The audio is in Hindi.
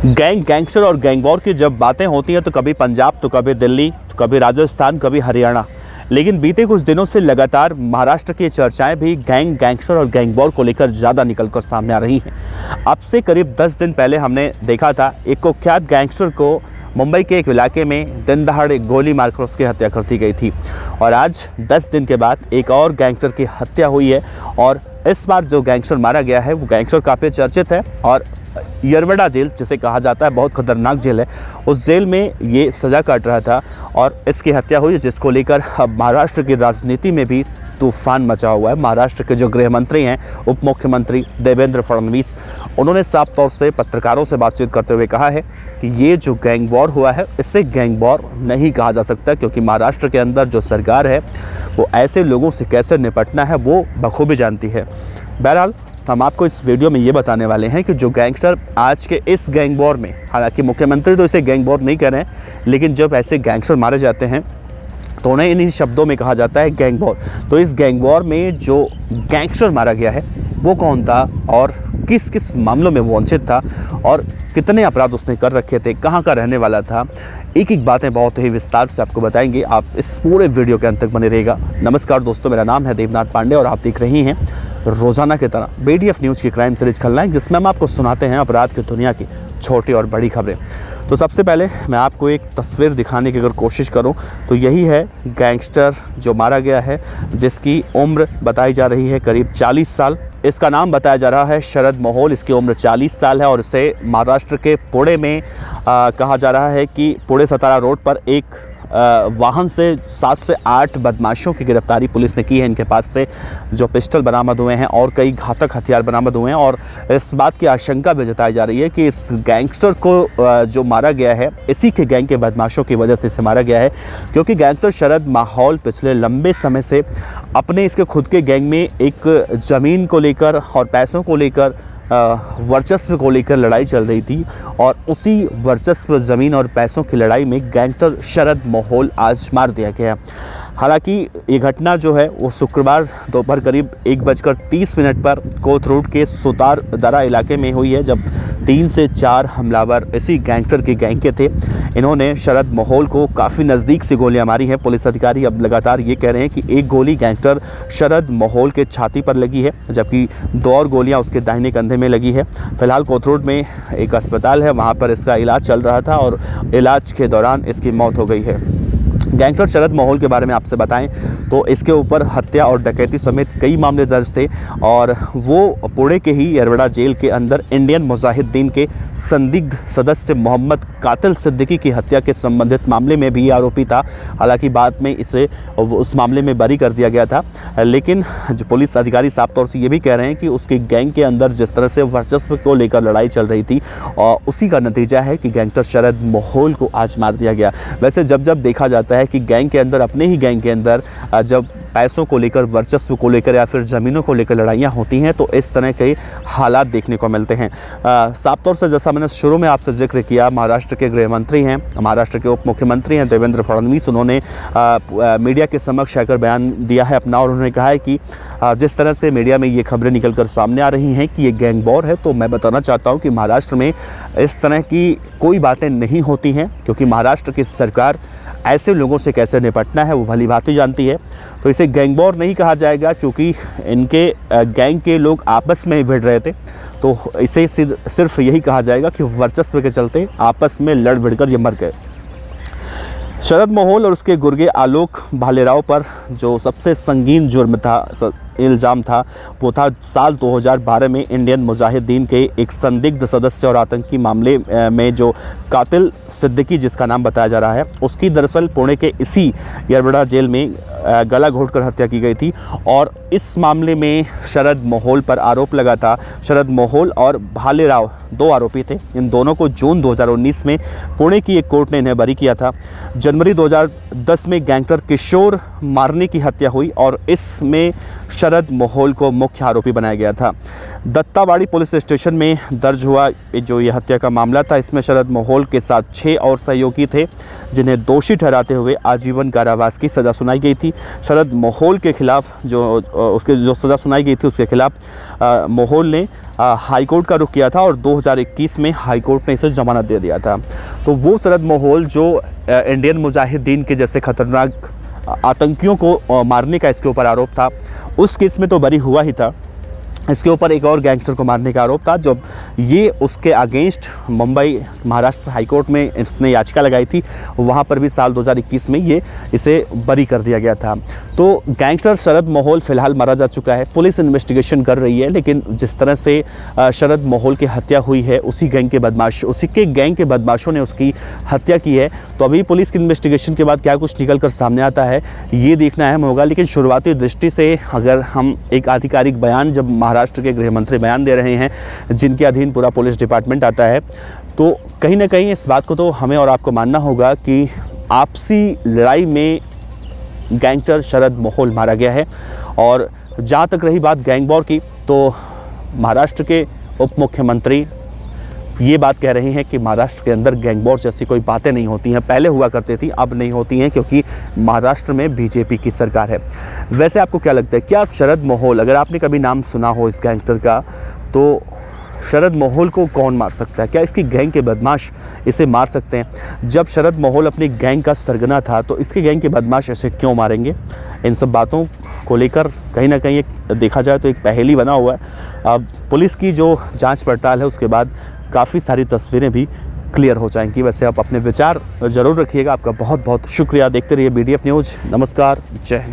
गैंगस्टर और गैंग वॉर की जब बातें होती हैं तो कभी पंजाब, तो कभी दिल्ली, तो कभी राजस्थान, कभी हरियाणा। लेकिन बीते कुछ दिनों से लगातार महाराष्ट्र की चर्चाएं भी गैंगस्टर और गैंग वॉर को लेकर ज़्यादा निकलकर सामने आ रही हैं। अब से करीब 10 दिन पहले हमने देखा था एक कुख्यात गैंगस्टर को मुंबई के एक इलाके में दिन दहाड़े गोली मारकर उसकी हत्या कर दी गई थी। और आज 10 दिन के बाद एक और गैंगस्टर की हत्या हुई है। और इस बार जो गैंगस्टर मारा गया है वो गैंगस्टर काफ़ी चर्चित है और येरवडा जेल जिसे कहा जाता है बहुत खतरनाक जेल है, उस जेल में ये सज़ा काट रहा था और इसकी हत्या हुई, जिसको लेकर अब महाराष्ट्र की राजनीति में भी तूफान मचा हुआ है। महाराष्ट्र के जो गृह मंत्री हैं, उप मुख्यमंत्री देवेंद्र फडणवीस, उन्होंने साफ तौर से पत्रकारों से बातचीत करते हुए कहा है कि ये जो गैंग वॉर हुआ है इससे गैंग वॉर नहीं कहा जा सकता, क्योंकि महाराष्ट्र के अंदर जो सरकार है वो ऐसे लोगों से कैसे निपटना है वो बखूबी जानती है। बहरहाल हम आपको इस वीडियो में ये बताने वाले हैं कि जो गैंगस्टर आज के इस गैंग वॉर में, हालांकि मुख्यमंत्री तो इसे गैंग वॉर नहीं कह रहे हैं, लेकिन जब ऐसे गैंगस्टर मारे जाते हैं तो उन्हें इन्हीं शब्दों में कहा जाता है गैंग वॉर। तो इस गैंग वॉर में जो गैंगस्टर मारा गया है वो कौन था और किस किस मामलों में वो वंचित था और कितने अपराध उसने कर रखे थे, कहाँ का रहने वाला था, एक एक बातें बहुत ही विस्तार से आपको बताएंगे। आप इस पूरे वीडियो के अंत तक बने रहेगा। नमस्कार दोस्तों, मेरा नाम है देवनाथ पांडे और आप देख रही हैं रोजाना की तरह BDF न्यूज़ की क्राइम सीरीज खलनायक, जिसमें हम आपको सुनाते हैं अपराध की दुनिया की छोटी और बड़ी खबरें। तो सबसे पहले मैं आपको एक तस्वीर दिखाने की अगर कोशिश करूं तो यही है गैंगस्टर जो मारा गया है, जिसकी उम्र बताई जा रही है करीब 40 साल। इसका नाम बताया जा रहा है शरद मोहोल। इसकी उम्र 40 साल है और इसे महाराष्ट्र के पुणे में कहा जा रहा है कि पुणे सतारा रोड पर एक वाहन से 7 से 8 बदमाशों की गिरफ्तारी पुलिस ने की है। इनके पास से जो पिस्टल बरामद हुए हैं और कई घातक हथियार बरामद हुए हैं और इस बात की आशंका भी जताई जा रही है कि इस गैंगस्टर को जो मारा गया है इसी के गैंग के बदमाशों की वजह से इसे मारा गया है, क्योंकि गैंगस्टर शरद मोहोल पिछले लंबे समय से अपने इसके खुद के गैंग में एक ज़मीन को लेकर और पैसों को लेकर वर्चस्व को लेकर लड़ाई चल रही थी और उसी वर्चस्व, ज़मीन और पैसों की लड़ाई में गैंगस्टर शरद मोहोल आज मार दिया गया। हालांकि ये घटना जो है वो शुक्रवार दोपहर करीब 1:30 पर कोथरूड के सुतारदरा इलाके में हुई है, जब 3 से 4 हमलावर इसी गैंगस्टर के गैंग के थे। इन्होंने शरद मोहोल को काफ़ी नज़दीक से गोलियां मारी हैं। पुलिस अधिकारी अब लगातार ये कह रहे हैं कि एक गोली गैंगस्टर शरद मोहोल के छाती पर लगी है, जबकि 2 और गोलियां उसके दाहिने कंधे में लगी है। फिलहाल कोथरूड में एक अस्पताल है, वहाँ पर इसका इलाज चल रहा था और इलाज के दौरान इसकी मौत हो गई है। गैंगस्टर शरद मोहोल के बारे में आपसे बताएं तो इसके ऊपर हत्या और डकैती समेत कई मामले दर्ज थे और वो पुणे के ही येरवडा जेल के अंदर इंडियन मुजाहिदीन के संदिग्ध सदस्य मोहम्मद कातिल सिद्दीकी की हत्या के संबंधित मामले में भी आरोपी था। हालांकि बाद में इसे उस मामले में बरी कर दिया गया था, लेकिन जो पुलिस अधिकारी साफ तौर से ये भी कह रहे हैं कि उसके गैंग के अंदर जिस तरह से वर्चस्व को लेकर लड़ाई चल रही थी और उसी का नतीजा है कि गैंगस्टर शरद मोहोल को आज मार दिया गया। वैसे जब जब देखा जाता है कि गैंग के अंदर, अपने ही गैंग के अंदर जब पैसों को लेकर, वर्चस्व को लेकर या फिर ज़मीनों को लेकर लड़ाइयाँ होती हैं तो इस तरह के हालात देखने को मिलते हैं। साफ तौर से जैसा मैंने शुरू में आपसे जिक्र किया, महाराष्ट्र के गृह मंत्री हैं, महाराष्ट्र के उप मुख्यमंत्री हैं देवेंद्र फडणवीस, उन्होंने मीडिया के समक्ष आकर बयान दिया है अपना और उन्होंने कहा है कि जिस तरह से मीडिया में ये खबरें निकल कर सामने आ रही हैं कि ये गैंग वॉर है, तो मैं बताना चाहता हूँ कि महाराष्ट्र में इस तरह की कोई बातें नहीं होती हैं, क्योंकि महाराष्ट्र की सरकार ऐसे लोगों से कैसे निपटना है वो भली भांति जानती है। तो इसे गैंग वॉर नहीं कहा जाएगा, क्योंकि इनके गैंग के लोग आपस में भिड़ रहे थे, तो इसे सिर्फ यही कहा जाएगा कि वर्चस्व के चलते आपस में लड़ भिड़कर ये मर गए। शरद मोहोल और उसके गुर्गे आलोक भालेराव पर जो सबसे संगीन जुर्म था, इल्ज़ाम था, वो था साल 2012 में इंडियन मुजाहिदीन के एक संदिग्ध सदस्य और आतंकी मामले में जो कातिल सिद्दीकी, जिसका नाम बताया जा रहा है, उसकी दरअसल पुणे के इसी येरवडा जेल में गला घोंटकर हत्या की गई थी और इस मामले में शरद मोहोल पर आरोप लगा था। शरद मोहोल और भालेराव 2 आरोपी थे। इन दोनों को जून 2019 में पुणे की एक कोर्ट ने इन्हें बरी किया था। जनवरी 2010 में गैंगस्टर किशोर मारने की हत्या हुई और इसमें शरद मोहोल को मुख्य आरोपी बनाया गया था। दत्तावाड़ी पुलिस स्टेशन में दर्ज हुआ जो ये हत्या का मामला था, इसमें शरद मोहोल के साथ 6 और सहयोगी थे जिन्हें दोषी ठहराते हुए आजीवन कारावास की सज़ा सुनाई गई थी। शरद मोहोल के खिलाफ जो सज़ा सुनाई गई थी उसके खिलाफ मोहोल ने हाईकोर्ट का रुख किया था और 2021 में हाईकोर्ट ने इसे जमानत दे दिया था। तो वो शरद मोहोल जो इंडियन मुजाहिदीन के जैसे खतरनाक आतंकियों को मारने का इसके ऊपर आरोप था, उस केस में तो बरी हुआ ही था। इसके ऊपर एक और गैंगस्टर को मारने का आरोप था, जब ये उसके अगेंस्ट मुंबई महाराष्ट्र हाईकोर्ट में इसने याचिका लगाई थी, वहाँ पर भी साल 2021 में ये इसे बरी कर दिया गया था। तो गैंगस्टर शरद मोहोल फ़िलहाल मारा जा चुका है, पुलिस इन्वेस्टिगेशन कर रही है, लेकिन जिस तरह से शरद मोहोल की हत्या हुई है उसी के गैंग के बदमाशों ने उसकी हत्या की है। तो अभी पुलिस की इन्वेस्टिगेशन के बाद क्या कुछ निकल कर सामने आता है ये देखना अहम होगा। लेकिन शुरुआती दृष्टि से अगर हम एक आधिकारिक बयान, जब महाराष्ट्र के गृह मंत्री बयान दे रहे हैं जिनके अधीन पूरा पुलिस डिपार्टमेंट आता है, तो कहीं ना कहीं इस बात को तो हमें और आपको मानना होगा कि आपसी लड़ाई में गैंगस्टर शरद मोहोल मारा गया है। और जहाँ तक रही बात गैंग वॉर की, तो महाराष्ट्र के उप मुख्यमंत्री ये बात कह रहे हैं कि महाराष्ट्र के अंदर गैंग वॉर जैसी कोई बातें नहीं होती हैं, पहले हुआ करती थी, अब नहीं होती हैं, क्योंकि महाराष्ट्र में बीजेपी की सरकार है। वैसे आपको क्या लगता है, क्या शरद मोहोल, अगर आपने कभी नाम सुना हो इस गैंगस्टर का, तो शरद मोहोल को कौन मार सकता है? क्या इसकी गैंग के बदमाश इसे मार सकते हैं? जब शरद मोहोल अपनी गैंग का सरगना था तो इसके गैंग के बदमाश इसे क्यों मारेंगे? इन सब बातों को लेकर कहीं ना कहीं देखा जाए तो एक पहेली बना हुआ है। अब पुलिस की जो जांच पड़ताल है उसके बाद काफ़ी सारी तस्वीरें भी क्लियर हो जाएंगी। वैसे आप अपने विचार ज़रूर रखिएगा। आपका बहुत बहुत शुक्रिया। देखते रहिए BDF न्यूज़। नमस्कार, जय हिंद।